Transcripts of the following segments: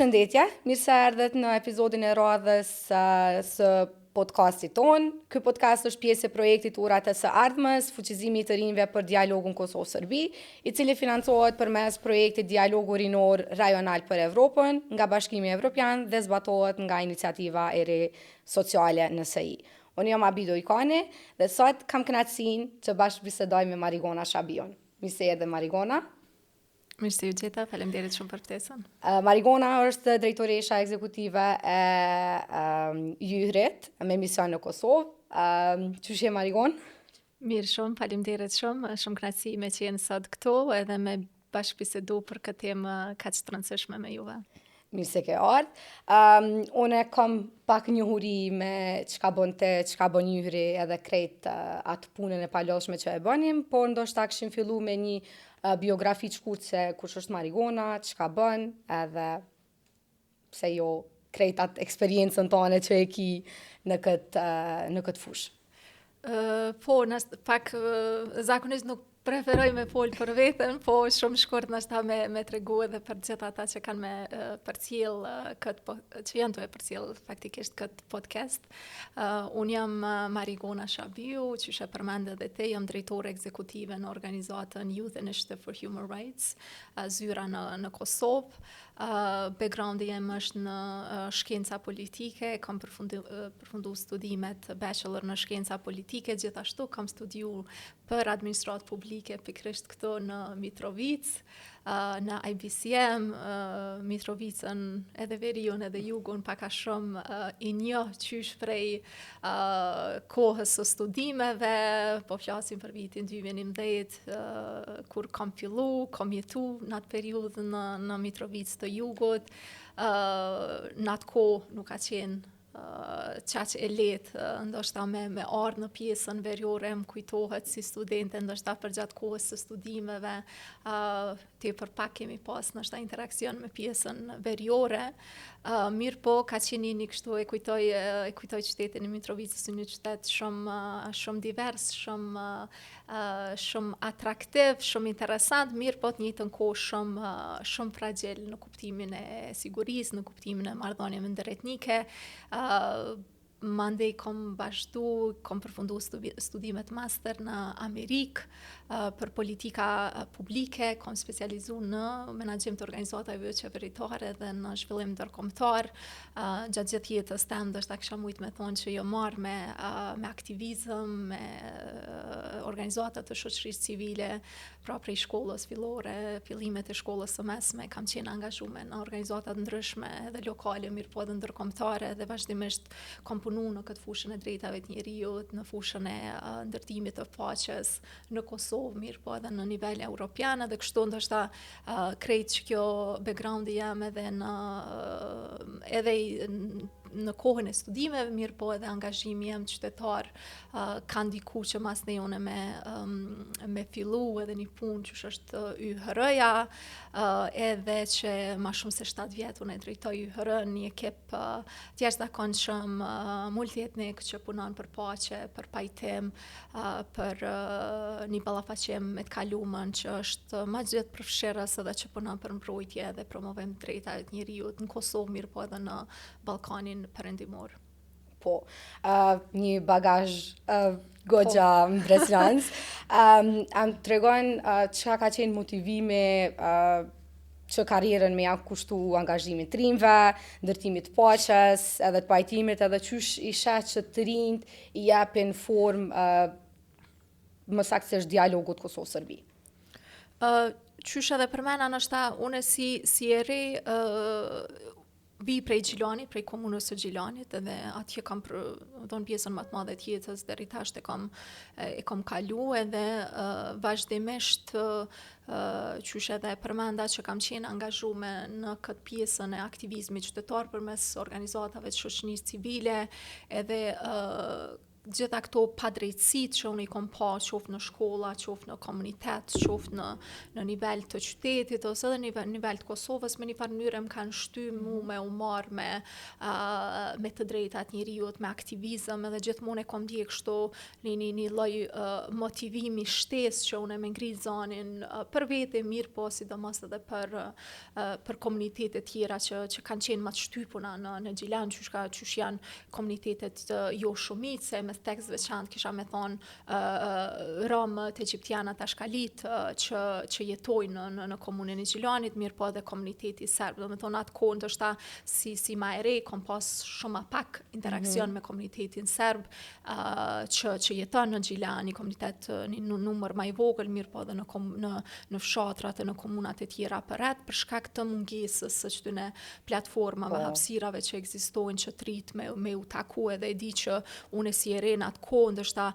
Përshëndetje, mirë se erdhët në episodin e radhës së podcastit tonë. Ky podcast është pjesë e projektit Urat e së ardhmës, fuqizimi i të rinjve për dialogun Kosovë-Serbi, i cili financohet përmes projektit Dialogu Rinor Rajonal për Evropën nga Bashkimi Evropian dhe zbatohet nga iniciativa e re sociale NSI. Unë jam Abido Ikani dhe sot kam kënaqësinë që bashkë bisedoj me Marigona Shabion. Mirë se erdhe Marigona. Mirë se ju gjeta, faleminderit shumë për ftesën. Marigona është drejtoresha ekzekutive e Jyhrit me mision në Kosovë. Qysh je Marigon? Mirë shumë, faleminderit shumë kënaqësi me qenë sot këtu edhe me bashkëbisedu për këtë temë kaq të rëndësishme me juve. Mirë se ke ardhur. Unë kam pak njohuri me çka bën te, çka bën Jyhri edhe krejt atë punën e paloshme që e bënim, por ndoshta kishim fillu me një biografi të shkurtër se kush është Marigona, çka bën, edhe pse jo krejt atë eksperiencën tonë që e ki në këtë fushë. Zakonisht nuk preferoj me fol për veten, po shumë shkurt nashta me tregu edhe për gjithë ata që kanë me përcjell që janë të e përcjell faktikisht këtë podcast. Unë jam Marigona Shabiu, që shë përmendë dhe te, jam drejtore ekzekutive në organizatën Youth Initiative for Human Rights, zyra në Kosovë. Backgroundi jem është në shkenca politike, kam përfundu studimet bachelor në shkenca politike, gjithashtu kam studiu për administratë publike pikrisht këto në Mitrovic, në IBCM, Mitrovicën edhe veriun edhe jugun paka shumë i njoh qysh prej kohës së studimeve, po flasim për vitin 2019, kur kam fillu, kam jetu në atë periudhë në Mitrovic të jugut, në atë kohë nuk ka qenë qaq e letë, ndoshta me ardhë në pjesën veriore më kujtohet si studente, ndoshta për gjatë kohës së studimeve, tepër pak kemi pas ndoshta interakcion me pjesën veriore, mirë po ka qenë një kështu e kujtoj qytetin e Mitrovicës një qytet shumë divers, shumë atraktiv, shumë interesant, mirë po të njëjtën kohë shumë fragil në kuptimin e sigurisë, në kuptimin e marrëdhënieve ndëretnike. Mandej kom përfundu studimet master në Amerikë për politika publike, kom specializu në menaxhim të organizatave qeveritare dhe në zhvillim ndërkombëtar. Gjatë gjithë jetës tem ndoshta kisha mujt me thonë që jo marr me aktivizëm, me organizata të shoqërisë civile, pra prej shkollës fillore, fillimet e shkollës së mesme, kam qenë angazhuar në organizata të ndryshme edhe lokale, mirë po edhe ndërkombëtare dhe vazhdimisht kom punu në këtë fushën e drejtave të njerëzit, në fushën e ndërtimit të paqes në Kosovë, mirë po edhe në nivel evropian, dhe kështu ndoshta krejt që kjo backgroundi jam edhe në kohën e studimeve, mirë po edhe angazhimi jam qytetar ka ndiku që mas ne une me fillu edhe një punë që është YHR-ja, edhe që ma shumë se 7 vjetë unë e drejtoj YHR, një ekip jashtëzakonshëm multietnik që punon për paqe, për pajtim, për një ballafaqim me të kalumën që është ma gjithë përfshirës edhe që punon për mbrojtje dhe promovim drejtavet njerëzit në Kosovë, mirë po edhe në Ballkanin perëndimor. Po, një bagazh goxha impresionant. Am tregon çka ka qenë motivimi që karrierën me ja kushtu angazhimit të rinjve, ndërtimit të paqes, edhe të pajtimit, edhe qysh i sheh që të rinjt i japin formë më saktësisht dialogut Kosovë-Serbi. Qysh edhe përmena nështë une si e re vi prej Gjilani, prej komunës së Gjilanit, edhe atje kam dhënë pjesën më të madhe të jetës deri tash e kam kalu edhe vazhdimisht qysh edhe përmenda që kam qenë angazhuar në këtë pjesën e aktivizmit qytetar përmes organizatave të shoqërisë civile, edhe gjitha këto padrejtësit që unë i kom pa, qoftë në shkolla, qoftë në komunitet, qoftë në nivel të qytetit, ose edhe nivel të Kosovës, me një farë mënyrë më kanë shty mu me u marrë me të drejtat njeriut, me aktivizëm, edhe gjithmonë e kom dje kështu një lloj motivimi shtesë që unë me ngrit zanin për vete, mirë po sidomos edhe për komunitetet tjera që kanë qenë më të shtypuna në Gjilan, qysh janë komunitetet jo shumice, me tekst veçantë kisha me thonë romët, egjiptianat, ashkalit që jetojnë në komunën e Gjilanit, mirë po edhe komuniteti serb. Do me thonë atë kohë ndoshta si ma e re, kom pas shumë pak interakcion me komunitetin serb që jeton në Gjilan, një komunitet një numër ma i vogël, mirë po edhe në fshatrat e në komunat e tjera përret, për shkak të mungesës së qëtyne platformave, hapësirave që ekzistojnë që trit me u taku, edhe e di që unë si e re në atë kohë, ndështë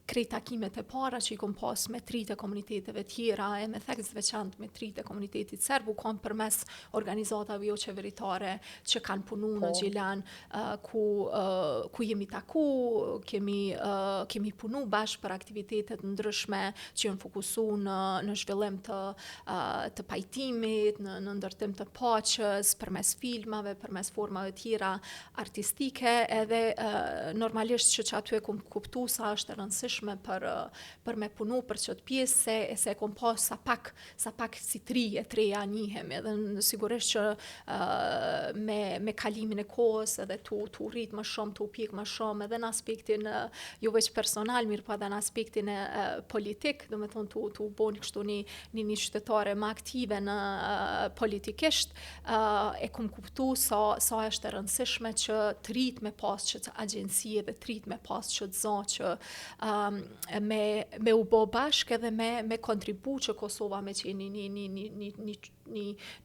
krejt takimet e para që i kom pas me tritë e komuniteteve tjera e me thekës veçantë me tritë e komunitetit serb, u kom përmes organizatave jo qeveritare që kanë punu në Gjilan, ku jemi taku, kemi punu bashkë për aktivitetet ndryshme që janë fokusu në zhvillim të pajtimit, në ndërtim të paqes, përmes filmave, përmes formave tjera artistike, edhe normalisht që aty e kom kuptu sa është e rëndësishme për me punu për qëtë pjesë, se e kom pas sa pak si treja njihemi, edhe sigurisht që me kalimin e kohës edhe tu rrit më shumë, tu pjek më shumë, edhe në aspektin jo veç personal, mirë pa edhe në aspektin politik, do me thonë tu bon kështu një qytetare më aktive në politikisht, e kom kuptu sa është e rëndësishme që të rrit me pas që të agjensie dhe të rrit me pas që të zonë që me u bo bashk edhe me kontribu që Kosova me qenë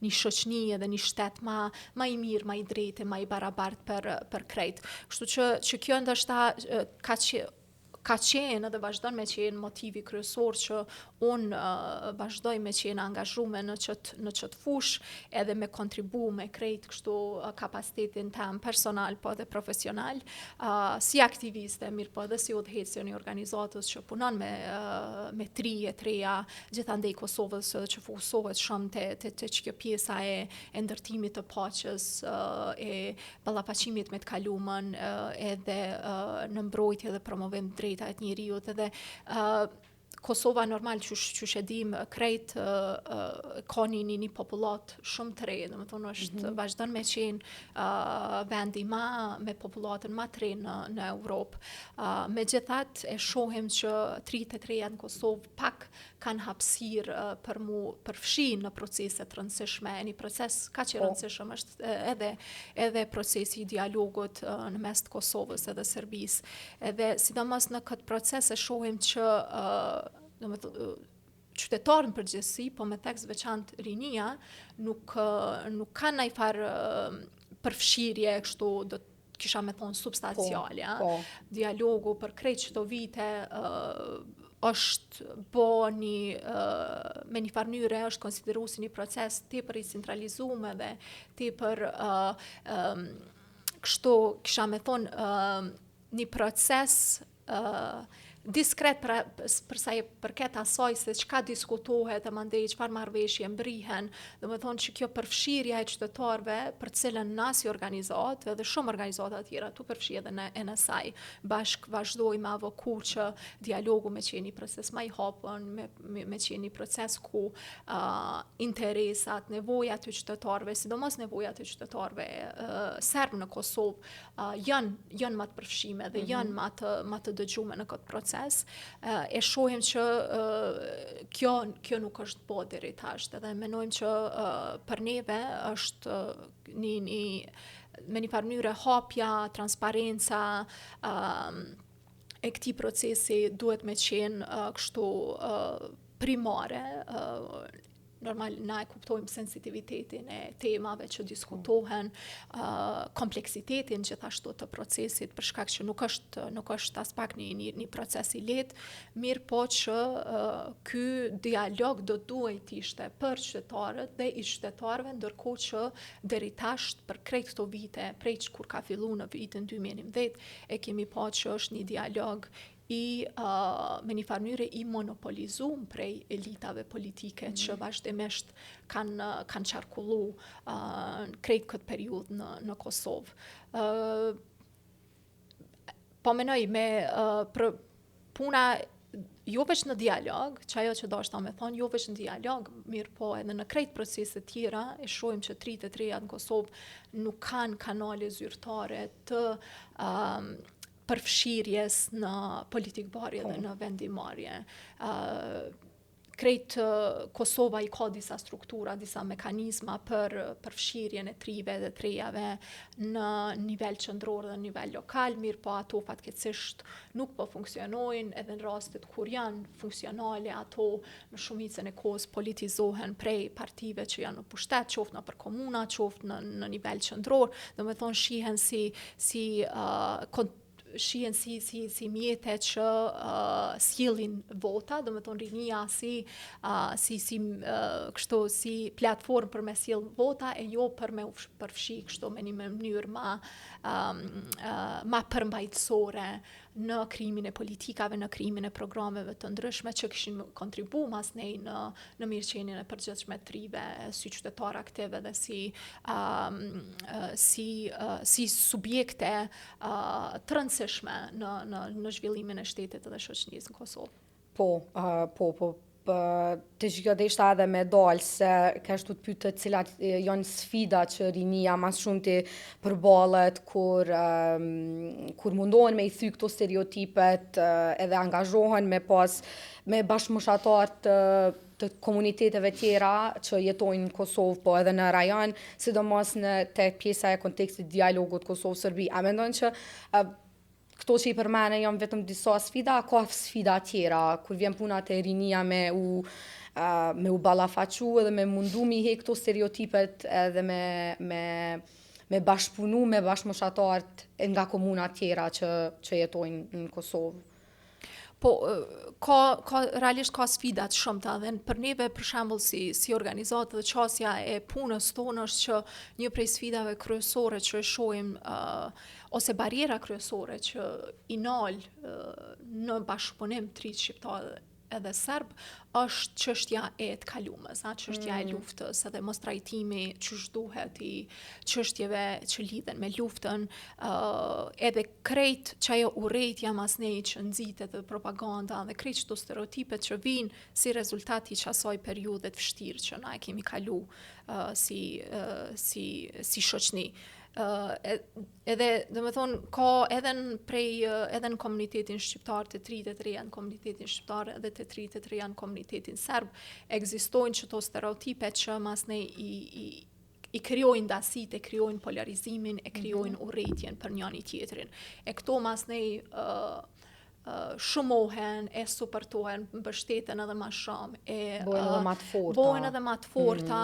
një shoqni edhe një shtet ma i mirë, ma i drejtë, ma i barabart për krejt. Kështu që kjo ndoshta ka qenë edhe vazhdon me qenë motivi kryesor që unë vazhdoj me qenë angazhume në qëtë fush, edhe me kontribu me krejt kështu kapacitetin tem personal, po edhe profesional, si aktiviste, mirë po edhe si udhëheqëse një organizatës që punon me treja gjithandej Kosovës që fokusohet shumë të që kjo pjesa e ndërtimit të paqes, e ballafaqimit me të kalumën, edhe në mbrojtje dhe promovim drejta e njeriut, edhe Kosova normal që e dim krejt ka një popullat shumë të re, dhe më thonë është vazhdon me qenë vendi me popullatën ma të re në Europë. Me gjithat e shohim që tritë e treja në Kosovë pak kanë hapësirë për mu përfshi në proceset rëndësishme, një proces ka që rëndësishme është edhe procesi i dialogut në mes të Kosovës edhe Serbisë. Edhe sidomos në këtë proces e shohim që qytetarë në përgjithësi, po me tekst veçantë rinia, nuk kanë ndaj farë përfshirje kështu do kisha me thonë substanciale. Dialogu për krejt çdo vite është bo me një farë mënyre është konsideru si një proces tepër i centralizuar dhe tepër kështu kisha me thonë një proces diskret përsa i përket asaj se çka diskutohet e mandej çfarë marrëveshje mbrihen, do të thonë që kjo përfshirja e qytetarëve për cilën na si organizatë edhe shumë organizata tjera tu përfshi edhe në NSI bashk vazhdojmë me avoku që dialogu me qenë një proces më i hapur, me qenë një proces ku interesat, nevojat e qytetarëve, sidomos nevojat e qytetarëve serb në Kosovë janë më të përfshime dhe janë më të dëgjume në këtë proces. E shohim që kjo nuk është bo deri tash, edhe menojmë që për neve është me një farë mënyre hapja, transparenca e këtij procesi duhet me qenë kështu primare normal na e kuptojmë sensitivitetin e temave që diskutohen, kompleksitetin gjithashtu të procesit, për shkak që nuk është as pak një proces i lehtë, mirë po që ky dialog do duhet ishte për qytetarët dhe i qytetarëve, ndërkohë që deri tash për krejt këto vite, prej kur ka filluar në vitin 2019, e kemi pa që është një dialog me një farë mënyrë i monopolizuar prej elitave politike që vazhdimisht kanë qarkullu krejt këtë periudhë në Kosovë. Po menoj me puna jo veç në dialog, që ajo që dashta me thonë, jo veç në dialog, mirë po edhe në krejt proceset tjera, e shohim që 33 në Kosovë nuk kanë kanale zyrtare të përfshirjes në politikëbardhje dhe në vendimarrje. Krejt Kosova i ka disa struktura, disa mekanizma për përfshirjen e trive dhe trejave në nivel qendror dhe nivel lokal, mirë po ato fatkeqësisht nuk po funksionojnë, edhe në rastet kur janë funksionale, ato në shumicën e kohës politizohen prej partive që janë në pushtet, qoftë në për komuna, qoftë në nivel qendror, domethënë shihen si mjete që sjellin vota, domethënë rinia si platformë për me sjell vota e jo për me përfshi kështu me një mënyrë ma përmbajtësore në krimin e politikave, në krimin e programeve të ndryshme që kishin kontribu mas nej në mirëqenien e përgjithshme të trive si qytetar aktive dhe si subjekte të rëndësishme në zhvillimin e shtetit dhe shoqërisë në Kosovë. Po, të shkjodeshta edhe me dalë se kështu të pytë cilat janë sfida që rinia mas shumë të përballet kur mundohen me i thy këto stereotipet edhe angazhohen me bashkëmoshatar të komuniteteve tjera që jetojnë në Kosovë, po edhe në rajon, sidomos në te pjesa e kontekstit dialogut Kosovë-Serbi. A mendon që këto që i përmene janë vetëm disa sfida, ka sfida tjera, kur vjen puna të rinia me u ballafaqu edhe me mundu mi he këto stereotipet edhe me bashkëpunu me bashkëmoshatarët nga komuna tjera që jetojnë në Kosovë. Po, realisht ka sfidat shumëta dhe për neve, për shembull, si organizatë dhe qasja e punës tonë është që një prej sfidave kryesore që e shohim ose barjera kryesore që i nal në bashkëpunim të ri shqiptar edhe serb është çështja e të kalumës, çështja e luftës, edhe mos trajtimi ç'është duhet i çështjeve që lidhen me luftën, edhe krejt që ajo urrejtja mas nej që nxitet dhe propaganda dhe krejt çdo stereotipet që vijnë si rezultat i asaj periudhe të vështirë që na e kemi kalu si shoqni. Edhe domethënë ka edhe në komunitetin shqiptar të 33 në komunitetin shqiptar edhe të 33 në komunitetin serb ekzistojnë çto stereotipe që mas ne i krijojnë dasit, e krijojnë polarizimin, e krijojnë urrëtitjen për njëri tjetrin. E këto mas ne shumohen, e supportohen, mbështeten edhe ma shumë, bohen edhe ma të forta,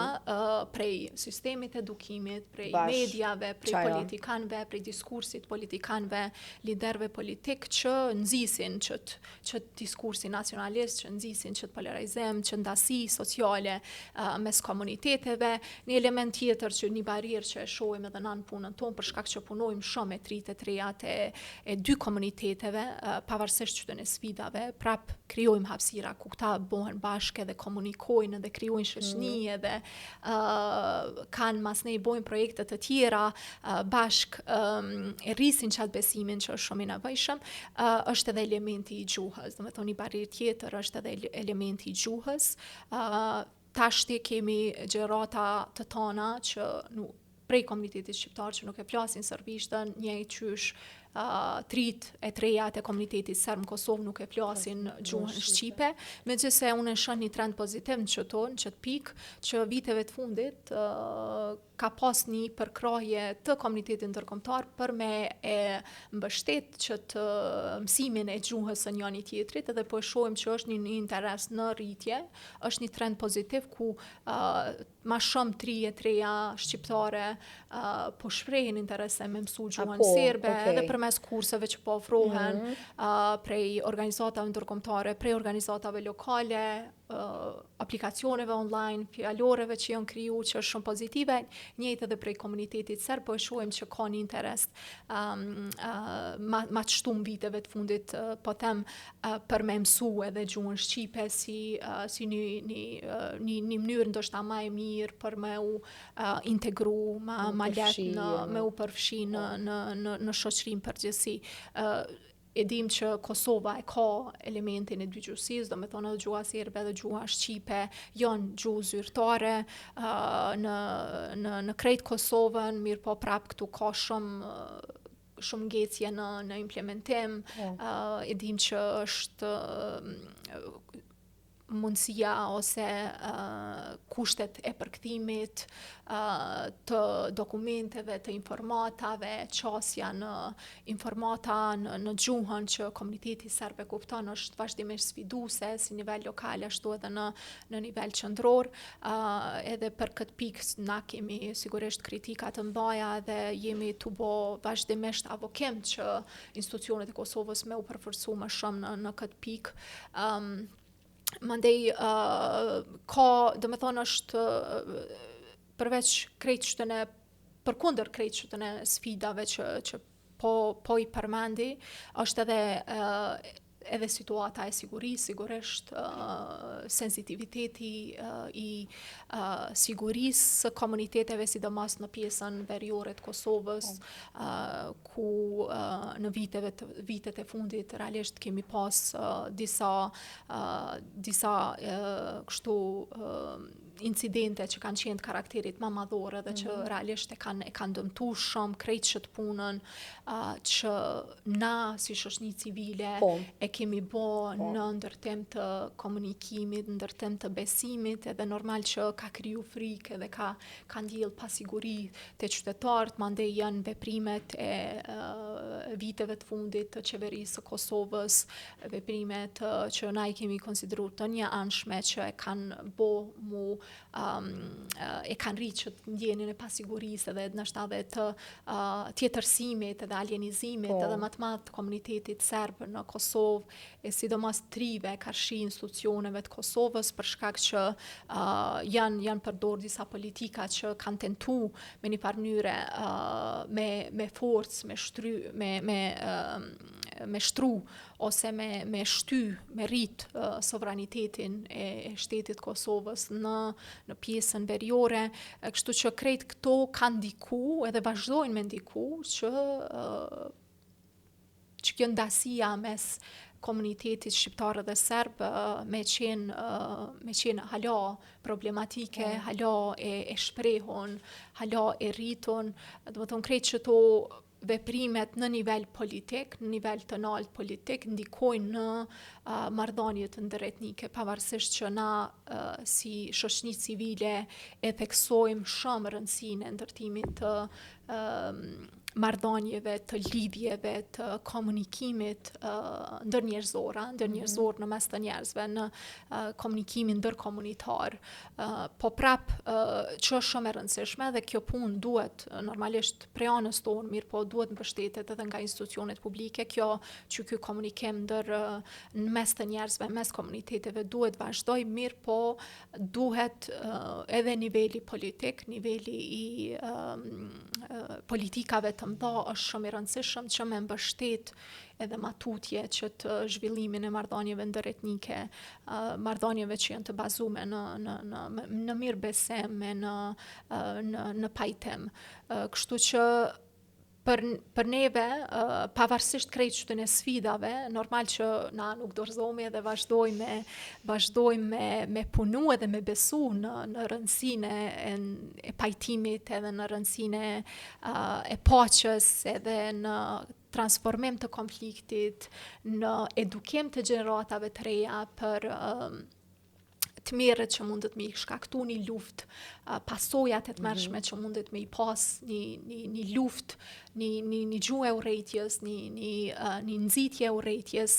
prej sistemit edukimit, prej mediave, prej politikanëve, prej diskursit politikanëve, liderëve politik që nxisin që diskursi nacionalist, që nxisin që polarizim, që ndasi sociale mes komuniteteve, një element tjetër që një barierë që e shohim edhe në punën tonë për shkak që punojmë shumë me 33 e dy komuniteteve, pavarësisht qytetën e sfidave, prap krijojmë hapësira ku këta bëhen bashkë dhe komunikojnë dhe krijojnë shoqëni edhe kanë mas ne bëjnë projekte të tjera bashkë e rrisin qatë besimin që është shumë i nevojshëm, është edhe elementi i gjuhës. Domethënë një barierë tjetër është edhe elementi i gjuhës. Tashti kemi gjerata të tona që prej komunitetit shqiptar që nuk e flasin serbishtën, njëjtë qysh trit e treja të komunitetit serb në Kosovë nuk e flasin gjuhën shqipe, megjithse unë shoh një trend pozitiv në çtë pikë që viteve të fundit ka pas një përkrahje të komunitetit ndërkombëtar për me e mbështet që të mësimin e gjuhës së njëri tjetrit, edhe po shohim që është një interes në rritje, është një trend pozitiv ku ma shumë treja shqiptare po shprehin interese me mësu gjuhën serbe, edhe përmes kurseve që po ofrohen prej organizatave ndërkombëtare, prej organizatave lokale, aplikacioneve online, fjaloreve që janë kriju që është shumë pozitive, njëjtë edhe prej komunitetit serb, po e shohim që ka një interes ma të shtumë viteve të fundit, po them për me mësu edhe gjuhën shqipe si një mënyrë ndoshta ma e mirë për me u integru ma letë me u përfshi në shoqërinë përgjithësi. E dim që Kosova e ka elementin e dygjuhësisë, do me thonë edhe gjuha serbe dhe gjuha shqipe janë gjuhë zyrtare në krejt Kosovën, mirë po prap këtu ka shumë ngecje në implementim. E dim që është mundësia ose kushtet e përkthimit të dokumenteve, të informatave, qasja në informata në gjuhën që komuniteti serb e kupton është vazhdimisht sfiduese si nivel lokal ashtu edhe në nivel qendror. Edhe për këtë pikë na kemi sigurisht kritika të mëdha dhe jemi tu bo vazhdimisht avokim që institucionet e Kosovës me u përforcu më shumë në këtë pikë. Mandej do me thonë është përveç krejt qytene, përkundër krejt qytene sfidave që po i përmendi, është edhe situata e sigurisë, sigurisht sensitiviteti i sigurisë së komuniteteve, sidomos në pjesën veriore të Kosovës, ku në vitet e fundit realisht kemi pas disa kështu incidente që kanë qenë të karakterit ma madhore dhe që realisht e kanë dëmtu shumë krejt që të punën që na si shoqëni civile e kemi bo në ndërtim të komunikimit, ndërtim të besimit, edhe normal që ka kriju frikë edhe ka ndjell pasiguri të qytetarët, mandej janë veprimet e viteve të fundit të qeverisë së Kosovës, veprimet që na i kemi konsideruar të një anshme që e kanë bo e kanë rritë që të ndjenin e pasigurisë edhe nështë edhe të tjetërsimit edhe alienizimit edhe më të madh të komunitetit serb në Kosovë, e sidomos trive karshi institucioneve të Kosovës për shkak që janë përdor disa politika që kanë tentu me një farë mënyre me forcë, me shtru ose me shty, me rrit sovranitetin e shtetit Kosovës në pjesën veriore, kështu që krejt këto kanë ndiku edhe vazhdojnë me ndiku që kjo ndasia mes komunitetit shqiptar dhe serb me qenë hala problematike, hala e shprehun, hala e rritun, do të thonë krejt që to veprimet në nivel politik, në nivel të lartë politik, ndikojnë në marrëdhëniet ndërretnike, pavarësisht që na si shoqëni civile e theksojmë shumë rëndësinë e ndërtimit të marrëdhënieve, të lidhjeve, të komunikimit ndërnjerëzor në mes të njerëzve, në komunikimin ndërkomunitar. Po prap që është shumë e rëndësishme dhe kjo punë duhet normalisht prej anës tonë, mirë po duhet mbështetet edhe nga institucionet publike, kjo që ky komunikim në mes të njerëzve, mes komuniteteve duhet vazhdoj, mirë po duhet edhe niveli politik, niveli i politikave të mëdha është shumë i rëndësishëm që me mbështet edhe matutje që të zhvillimin e marrëdhënieve ndëretnike, marrëdhënieve që janë të bazume në mirëbesim, në pajtim. Kështu që për neve, pavarësisht krejt qytën e sfidave, normal që na nuk dorëzohemi edhe vazhdojmë me punu edhe me besu në rëndësinë e pajtimit edhe në rëndësinë e paqes edhe në transformim të konfliktit, në edukim të gjeneratave të reja për të mirët që mundet me i shkaktu një luft, pasojat e të mërshme që mundet me i pas një luft, një gjuhë e urrejtjes, një nxitje e urrejtjes,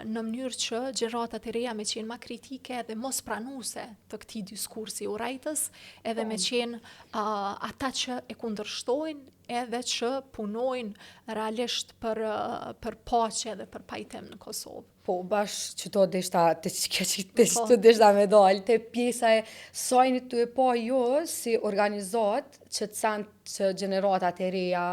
në mënyrë që gjeneratat e reja me qenë ma kritike dhe mos pranuse të këtij diskursi urrejtës, edhe me qenë ata që e kundërshtojnë, edhe që punojnë realisht për paqe dhe për pajtim në Kosovë. Po, bash që to deshta të deshta me dalë, te pjesa e sajnit të e pa jo si organizat që të sanë që generatat e reja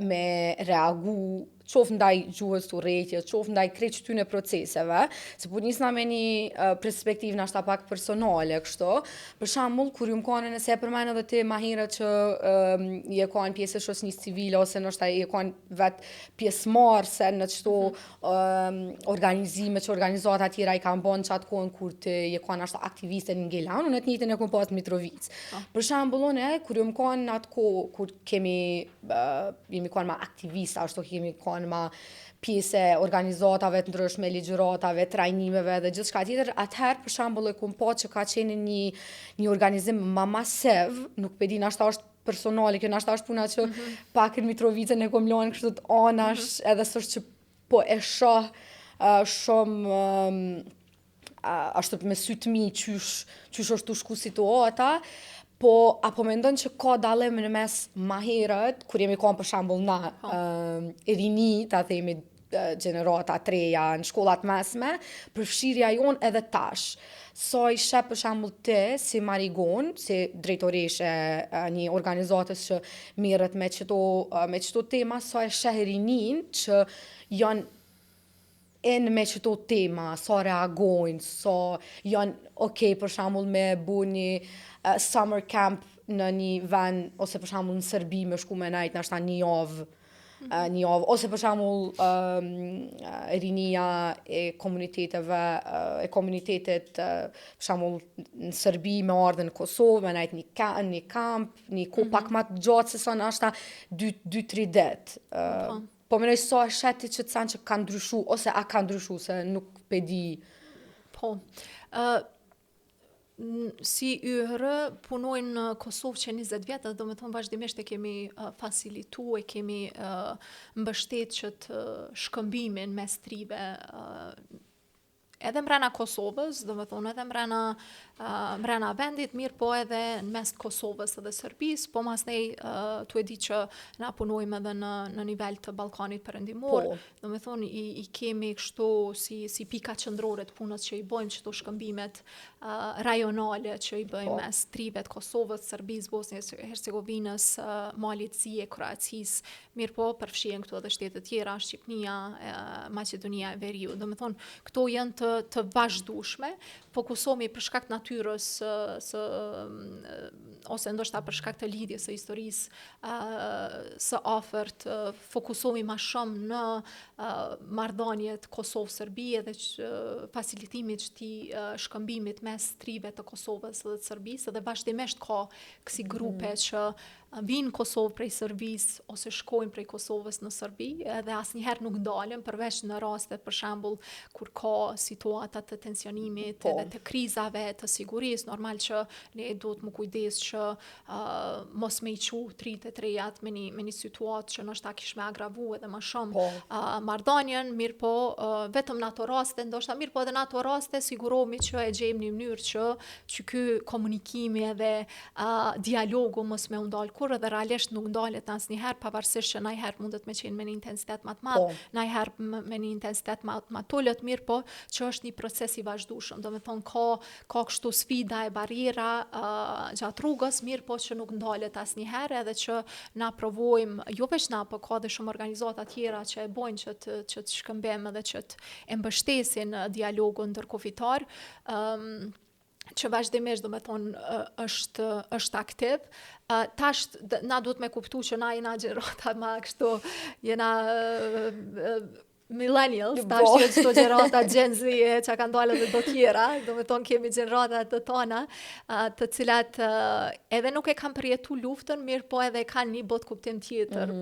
me reagu qof ndaj gjuhës të urrejtjes, qof ndaj krejt këtyne proceseve, se po nisna me një perspektivë nashta pak personale kështu. Për shembull, kur ju më kanë nëse e përmend edhe ti më herët që je kanë pjesë e shoqënisë civile ose ndoshta je kanë vet pjesëmarrëse në çto organizime që organizata tjera i kanë bën çat kohën kur ti je kanë nashta aktiviste në Ngelan, unë të njëjtën e kam pas në Mitrovic. Për shembull, unë kur ju më kanë atë kohë kur jemi kanë ma aktivista, ashtu kemi kanë ma pjesë organizatave të ndryshme, ligjëratave, trajnimeve dhe gjithçka tjetër, atëherë për shembull e kam pa që ka qenë një organizim ma masiv, nuk e di nashta është personale, kjo nashta është puna që pak në Mitrovicën e kom lënë kështu të anash, edhe s'është që po e shoh shumë ashtu me sy të mi qysh është të shku situata, po apo mendon që ka dallim në mes ma herët, kur jemi kanë për shembull na rini, ta themi gjenerata të reja në shkollat mesme, përfshirja jonë edhe tash. Sa i sheh për shembull ti si Marigon, si drejtoreshe një organizatës që merret me çto tema, sa e sheh rinin që janë me qëto tema, sa reagojnë, sa janë për shembull me bu një summer camp në një vend, ose për shembull në Serbi me shku me najt nashta një javë, ose për shembull rinia e komuniteteve, komunitetet për shembull në Serbi me ardhen në Kosovë, me najt një kamp, një kohë pak ma të gjatë se sa nashta 2-3 ditë. Po mendoj sa e sheti që të sanë që ka ndryshu, ose a ka ndryshu, se nuk pe di. Po. Si yrë punojnë në Kosovë që 20 vjetë, do me thonë vazhdimisht e kemi facilitu, e kemi mbështet që të shkëmbimin mes trive, edhe mbrana Kosovës, do me thonë edhe mbrana vendit, mirë po edhe në mes Kosovës edhe Serbisë, po mas nej tu e di që na punojmë edhe në nivel të Ballkanit Perëndimor, do me thonë i kemi kështu si pika qendrore të punës që i bëjmë çto shkëmbimet rajonale që i bëjmë mes trive të Kosovës, Serbisë, Bosnjës, Hercegovinës, Malit Zie, Kroacisë, mirë po përfshihen këtu edhe shtete tjera, Shqipnia, Maqedonia e Veriut, do me thonë këto janë të vazhdueshme, fokusohemi për shkak të natyrës ose ndoshta për shkak të lidhjes së historisë së afërt, fokusohemi më shumë në marrëdhëniet Kosovë-Serbi edhe facilitimit të shkëmbimit mes trive të Kosovës dhe të Serbisë, dhe vazhdimisht ka kësi grupe që vinë Kosovë prej Serbisë ose shkojnë prej Kosovës në Serbi, edhe asnjëherë nuk ndalen, përveç në raste për shembull kur ka situata të tensionimit edhe të krizave të sigurisë, normal që ne duhet më kujdes që mos me i qu tritë e trejat me një situatë që ndoshta kish me agravu edhe më shumë marrëdhënien, mirë po vetëm në ato raste, ndoshta mirë po edhe në ato raste sigurohemi që e gjejmë një mënyrë që ky komunikimi edhe dialogu mos me u ndal kur, edhe realisht nuk ndalet asnjëherë, pavarësisht që ndonjëherë mundet me qenë me një intensitet më të madh, ndonjëherë me një intensitet më të ulët, mirë po që është një proces i vazhdueshëm. Do me thonë ka kështu sfida e barriera gjatë rrugës, mirë po që nuk ndalet asnjëherë, edhe që na provojmë, jo veç na, po ka dhe shumë organizata tjera që e bojnë që të shkëmbejmë edhe që të e mbështesin dialogun ndërkufitar, që vazhdimisht do me thonë është aktiv. Tash na duhet me kuptu që na jena gjerata ma kështu, jena millennials, tash jo çdo gjenerata Gen Z që kanë dalë edhe do tjera, do me thonë kemi gjenerata të tona, të cilat edhe nuk e kanë përjetu luftën, mirë po edhe kanë një botë kuptim tjetër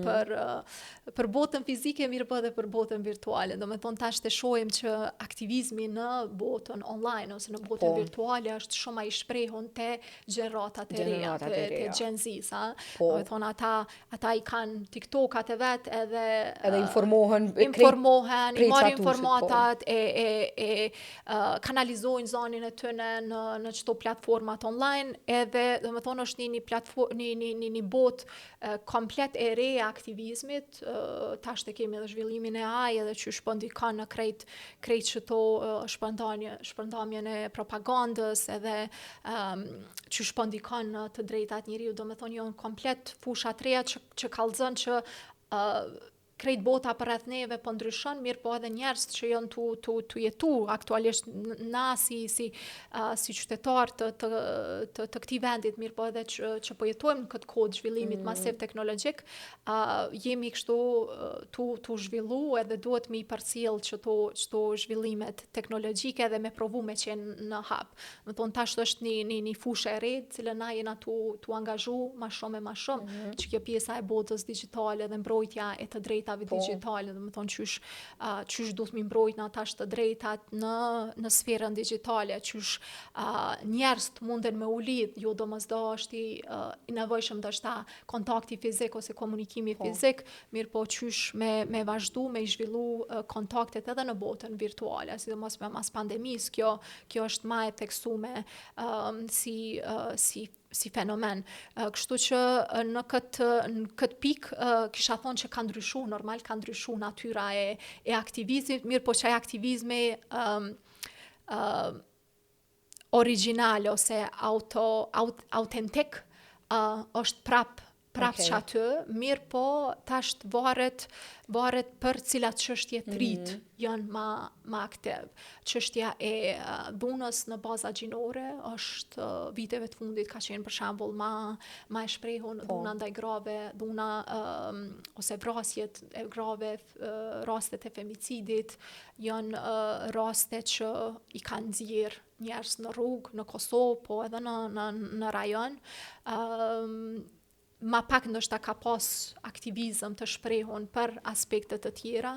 për botën fizike, mirë po edhe për botën virtuale. Do me thonë tash të shohim që aktivizmi në botën online ose në botën virtuale është shumë i shprehur te gjeneratat e reja, te Gen Z, sa? Do me thonë ata i kanë TikTokat e vet edhe informohen, i marrin informatat, kanalizojnë zonin e tyne në çdo platformat online, edhe do me thonë është një botë komplet e re e aktivizmit, tash të kemi edhe zhvillimin e AI edhe që shpëndikon në krejt çto shpërndamjen e propagandës edhe që shpëndikon në të drejtat njeriu, do me thonë janë komplet fushat reja që kallëzon që krejt bota për rreth neve po ndryshon, mirë po edhe njerëz që janë tu jetu aktualisht na si qytetar të këtij vendit, mirë po edhe që po jetojmë në këtë kohë zhvillimit masiv teknologjik, jemi kështu tu zhvillu edhe duhet me i përcjell çto zhvillimet teknologjike dhe me provu me qenë në hap. Do të thonë tash është një fushë e re, cilën na jena tu angazhu më shumë e më shumë, që kjo pjesa e botës digjitale dhe mbrojtja e të drejtave digjitale, do të thonë qysh duhet mi mbrojt në tash të drejtat në sferën digjitale, qysh njerëz munden me u lidh, jo domosdoshmë i nevojshëm dashta kontakti fizik ose komunikimi fizik, mirë po qysh me vazhdu me i zhvillu kontaktet edhe në botën virtuale, sidomos me mas pandemisë, kjo është më e theksuar si fenomen. Kështu që në këtë pikë kisha thonë që ka ndryshu, normal ka ndryshu natyra e aktivizmit, mirë po që aktivizmi original ose autentik është prap që aty, mirë po tash varet për cilat çështje të rit janë ma aktiv. Çështja e dhunës në baza gjinore është viteve të fundit ka qenë për shembull ma e shprehur, dhuna ndaj grave, dhuna ose vrasjet e grave, rastet e femicidit, janë raste që i kanë nxjerr njerëz në rrugë, në Kosovë, po edhe në rajon. Ma pak ndoshta ka pas aktivizëm të shprehun për aspekte të tjera.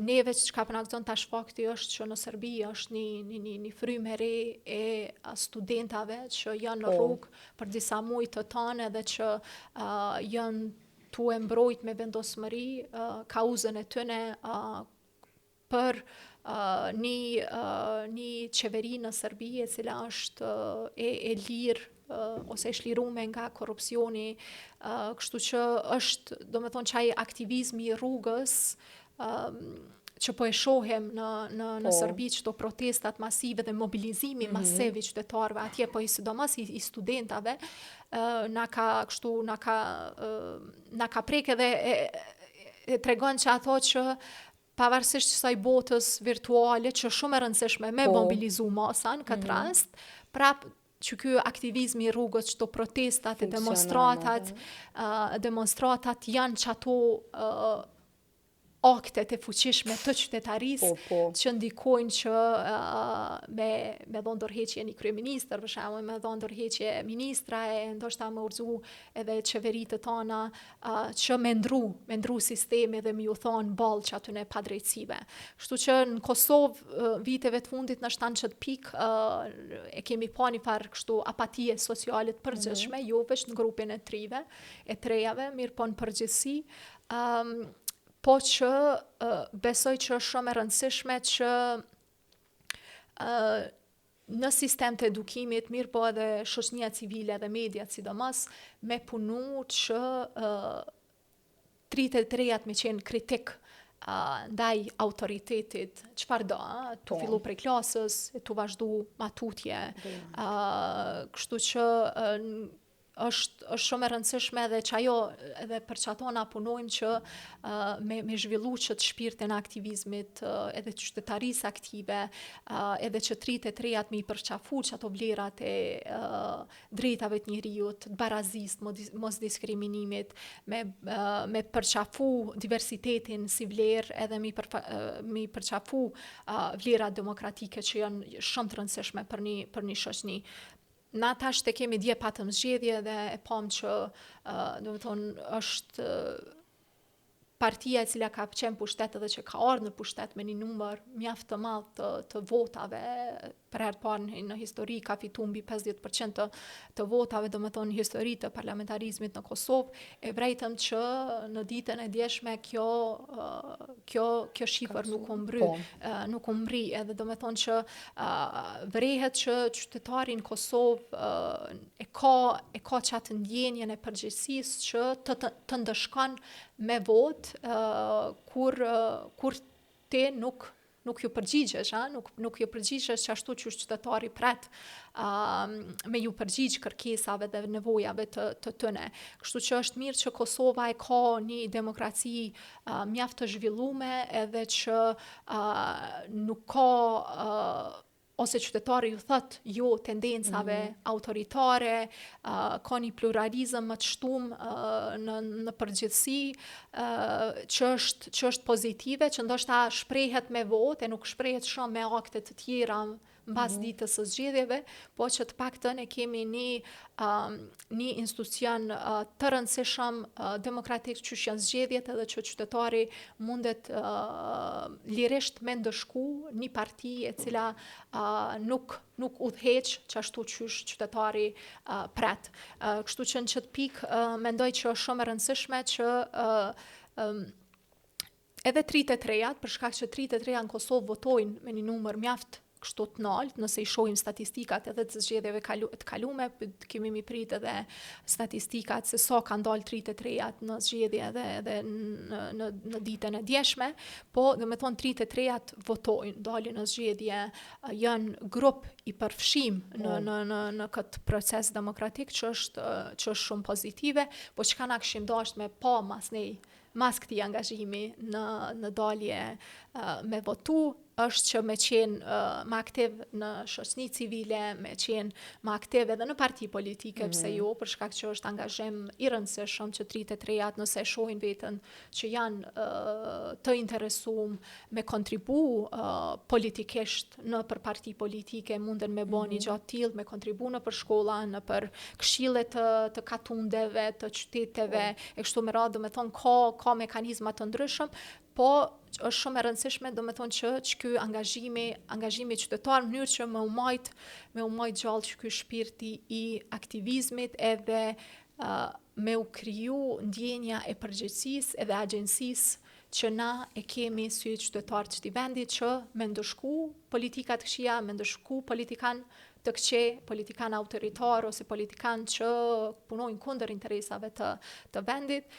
Neve çka po na gëzon tash fakti është që në Serbi është një frymë e re e studentave që janë në rrugë për disa muaj të tanë edhe që janë tu e mbrojt me vendosmëri kauzën e tyne për një qeveri në Serbi e cila është e lirë ose e shlirume nga korrupsioni, kështu që është, do me thonë, qaj aktivizmi i rrugës që po e shohem në Serbi, qëto protestat masive dhe mobilizimi masiv i qytetarëve atje, po i sidomos i studentave, na ka prek edhe e tregon që ato që pavarësisht kësaj botës virtuale që shumë e rëndësishme me mobilizu masan këtë rast, prap që ky aktivizmi i rrugës, çto protestat e demonstratat janë çato aktet e fuqishme të qytetarisë që ndikojnë që me dhënë dorëheqje një kryeministër, për shembull, me dhënë dorëheqje ministra e ndoshta me urzu edhe qeveritë tona që me ndru sistemi dhe me ju thonë ballë që aty në padrejtësive. Kështu që në Kosovë viteve të fundit në shtanë që të pikë e kemi pa një farë kështu apatie sociale të përgjithshme, jo veç në grupin e trejave, mirë po në përgjithësi. Po që besoj që është shumë e rëndësishme që në sistem të edukimit, mirë po edhe shoqënia civile dhe mediat sidomos, me punu që tritet të rejat me qenë kritik ndaj autoritetit, çfarë do, tu fillu prej klasës, tu vazhdu matutje, kështu që është shumë e rëndësishme edhe që ajo edhe për që ato na punojmë që me zhvillu që të shpirtin e aktivizmit, edhe të qytetarisë aktive, edhe që tritet rejat me i përqafu që ato vlerat e drejtave të njerijut, të barazisë, mos diskriminimit, me përqafu diversitetin si vlerë edhe me i përqafu vlerat demokratike që janë shumë të rëndësishme për një shoqni. Na tash të kemi dje patëm zgjedhje dhe e pam që është partia e cila ka qenë pushtet edhe që ka ardhur në pushtet me një numër mjaft të madh të votave, për herë të parë në histori ka fituar mbi 50% të votave, domethënë në histori të parlamentarizmit në Kosovë, e vrejtëm që në ditën e djeshme kjo shifër nuk u mbri, edhe domethënë që vrehet që qytetari në Kosovë e ka çatë ndjenjen e përgjegjësisë që të ndëshkon me votë kur te nuk ju përgjigjesh, nuk ju përgjigjesh që ashtu që qytetari pret me ju përgjigj kërkesave dhe nevojave të tëne. Kështu që është mirë që Kosova e ka një demokraci mjaft të zhvillume edhe që nuk ka ose qytetari ju thot jo tendencave autoritare, ka një pluralizëm më të shtumë në përgjithësi, që është pozitive, që ndoshta shprehet me votë, e nuk shprehet shumë me akte të tjera mbas ditës së zgjedhjeve, po që të paktën e kemi një institucion të rëndësishëm demokratik që janë zgjedhjet edhe që qytetari mundet lirisht me ndëshku një parti e cila nuk udhëheq që ashtu qysh qytetari pret. Kështu që në qëtë pikë mendoj që është shumë e rëndësishme që edhe 33-at, për shkak që 33 në Kosovë votojnë me një numër mjaft kështu të lartë, nëse i shohim statistikat edhe të zgjedhjeve të kalume, kemi mi prit edhe statistikat se sa kanë dalë 33-at në zgjedhje edhe në ditën e djeshme, po dhe me thonë 33-at votojnë, dalin në zgjedhje, janë grup i përfshim në këtë proces demokratik që është shumë pozitive, po që ka na këshim dasht me pa mas këti angazhimi në dalje me votu, është që me qenë më aktiv në shoqëni civile, me qenë më aktiv edhe në parti politike, pse jo, për shkak që është angazhim i rëndësishëm që 33-at nëse shohin veten që janë të interesuar me kontribu politikisht në për parti politike, munden me bën një gjatë tillë, me kontribu në për shkolla, në për këshille të katundeve, të qyteteve, e kështu me radhë, do me thonë ka mekanizma të ndryshëm, po është shumë e rëndësishme, do me thonë që ky angazhimi qytetar në mënyrë që me u majt gjallë që ky shpirti i aktivizmit edhe me u kriju ndjenja e përgjegjësisë edhe agjencisë që na e kemi si qytetarë të këtij vendi që me ndëshku politikat këqija, me ndëshku politikan të këqe, politikan autoritar ose politikan që punojnë kundër interesave të vendit,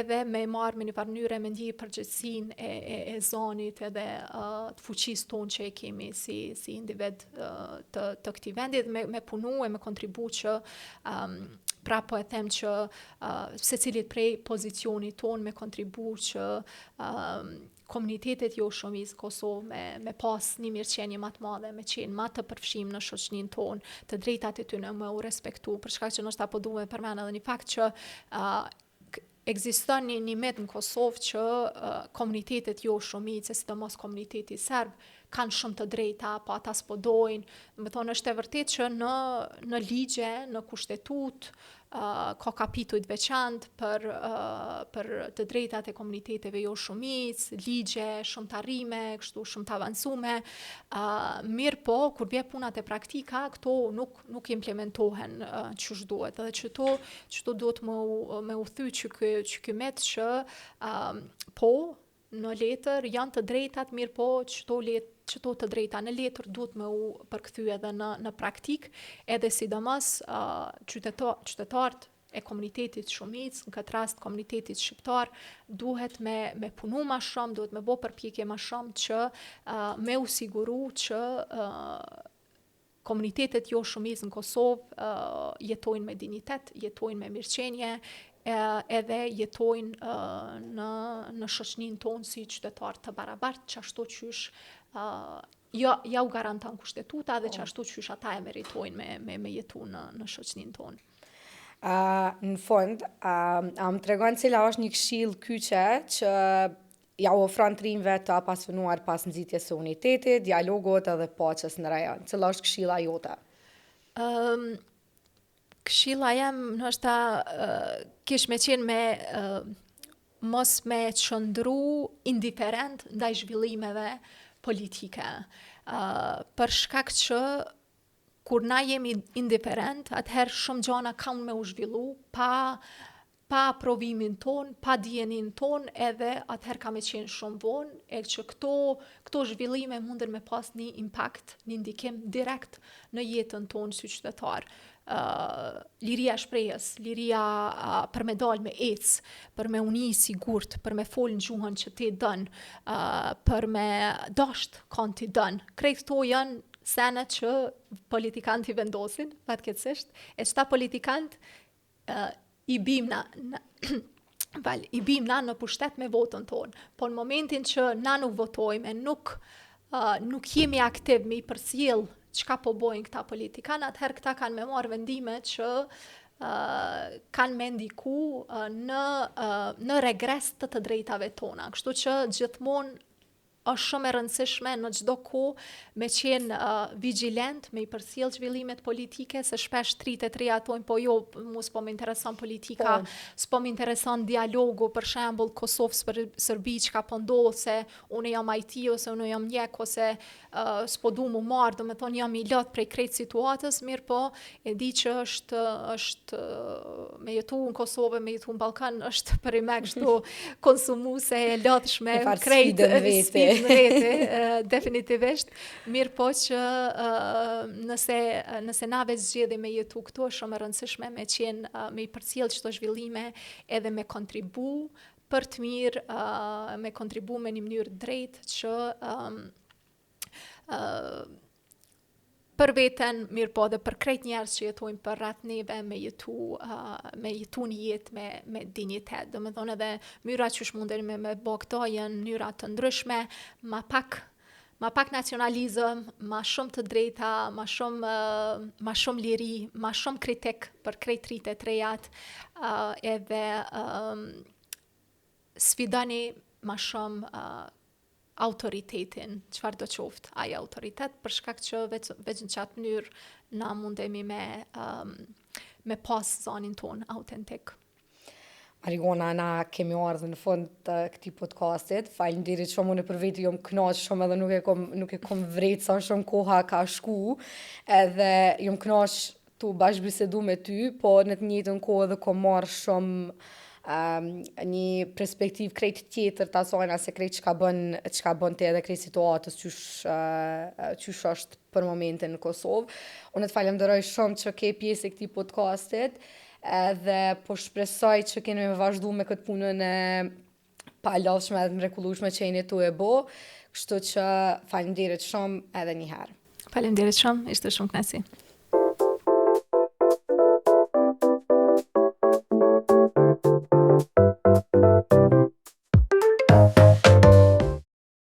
edhe me marrë me një mënyrë me ndjej përgjegjësinë e zonit edhe të fuqisë tonë që e kemi si individ të këtij vendi, me punu e me kontribu që pra po e them që secilit prej pozicionit tonë me kontribu që komunitetet jo shumicë Kosovë me pas një mirëqenie më të madhe, me qenë më të përfshim në shoqëninë tonë, të drejtat e tyre me u respektu, për shkak që ndoshta po duhet përmend edhe një fakt që ekziston një met në Kosovë që komunitetet jo shumicë, sidomos komuniteti serb, kanë shumë të drejta, po ata s'po dojnë. Me thonë është e vërtet që në ligje, në kushtetut, ka kapitull të veçantë për të drejtat e komuniteteve jo shumicë, ligje shumë të arrime, kështu shumë të avancume, mirë po, kur bje punat e praktika, këto nuk implementohen qysh duhet, edhe qëto duhet me u thy që ky met që po, në letër janë të drejtat, mirë po, qëto të drejta në letër duhet me u përkthy edhe në praktik, edhe sidomos qytetarët e komunitetit shumicë, në këtë rast komunitetit shqiptar, duhet me punu ma shumë, duhet me bo përpjekje ma shumë që me u siguru që komunitetet jo shumicë në Kosovë jetojnë me dignitet, jetojnë me mirëqenje, edhe jetojnë në shoqërinë tonë si qytetarë të barabartë, çashtu qysh ja u garanton kushtetuta dhe çashtu qysh ata e meritojnë me jetu në shoqërinë tonë. Në fund, më tregon cila është një këshill kyçe që ja u ofron të rinjve të apasionuar pas nxitjes së unitetit, dialogut edhe paqes në rajon. Cila është këshilla jote? Këshilla jem nështë kish me qenë me mos me qëndru indiferent ndaj zhvillimeve politike. Për shkak që kur na jemi indiferent, atëherë shumë gjana kanë me u zhvillu pa aprovimin ton, pa dijenin ton, edhe atëherë ka me qenë shumë vonë, e që këto zhvillime mundën me pas një impact, një ndikim direkt në jetën tonë si qytetar. Liria shprehjes, liria për me dalë me ecë, për me uni sigurt, për me folë në gjuhën që ti dën, për me dasht kanë ti dën. Krejt këto janë sene që politikanti vendosin, fatkeqësisht, e çta politikant i bim na në pushtet me votën tonë. Po në momentin që na nuk votojme, nuk jemi aktiv me i përcjell çka po bojnë këta politikanë, atëherë këta kanë me marrë vendime që kanë me ndiku në regres të drejtave tona. Kështu që gjithmonë është shumë e rëndësishme në çdo kohë me qenë vigjilent, me i përcjell zhvillimet politike, se shpesh tritet reja thonë, po jo, mu s'po më intereson politika, s'po më intereson dialogu, për shembull Kosovë-Serbi, çka po ndodh, se unë jam IT ose unë jam mjek, ose s'po du mu marrë, do me thonë jam i lot prej krejt situatës, mirë po e di që është me jetu në Kosovë, me jetu në Ballkan, është për i me kështu konsumuse e lotshme krejt sfidë në vete, definitivisht, mirë po që nëse nave zgjedhim me jetu këtu, është shumë e rëndësishme me qenë, me i përcjell çdo zhvillime edhe me kontribu për të mirë, me kontribu me një mënyrë drejtë që për veten, mirë po dhe për krejt njerëz që jetojnë për rreth neve me jetu një jetë me dignitet. Do me thonë edhe mënyra që shmunden me bo këto janë mënyra të ndryshme, ma pak nacionalizëm, ma shumë të drejta, ma shumë liri, ma shumë kritik për krejt rritet rejat, edhe sfidoni ma shumë autoritetin, çfarë do qoftë ai autoritet, për shkak që veç në qatë mënyrë na mundemi me pas zonin ton autentik. Marigona, na kemi ardhur në fund të këtij podcastit. Faleminderit shumë, unë për veti jam kënaq shumë edhe nuk e kom vret sa shumë koha ka shku, edhe jam kënaq tu bashkëbisedu me ty, po në të njëjtën kohë edhe kom marrë shumë një perspektiv krejt tjetër të asajna se krejt çka bën te edhe krejt situatës qysh është për momentin në Kosovë. Unë të falenderoj shumë që ke pjesë e këtij podcastit, edhe po shpresoj që keni me vazhdu me këtë punën e palodhshme dhe mrekullueshme që jeni tu e bo, kështu që faleminderit shumë edhe një herë. Faleminderit shumë, ishte shumë kënaqësi.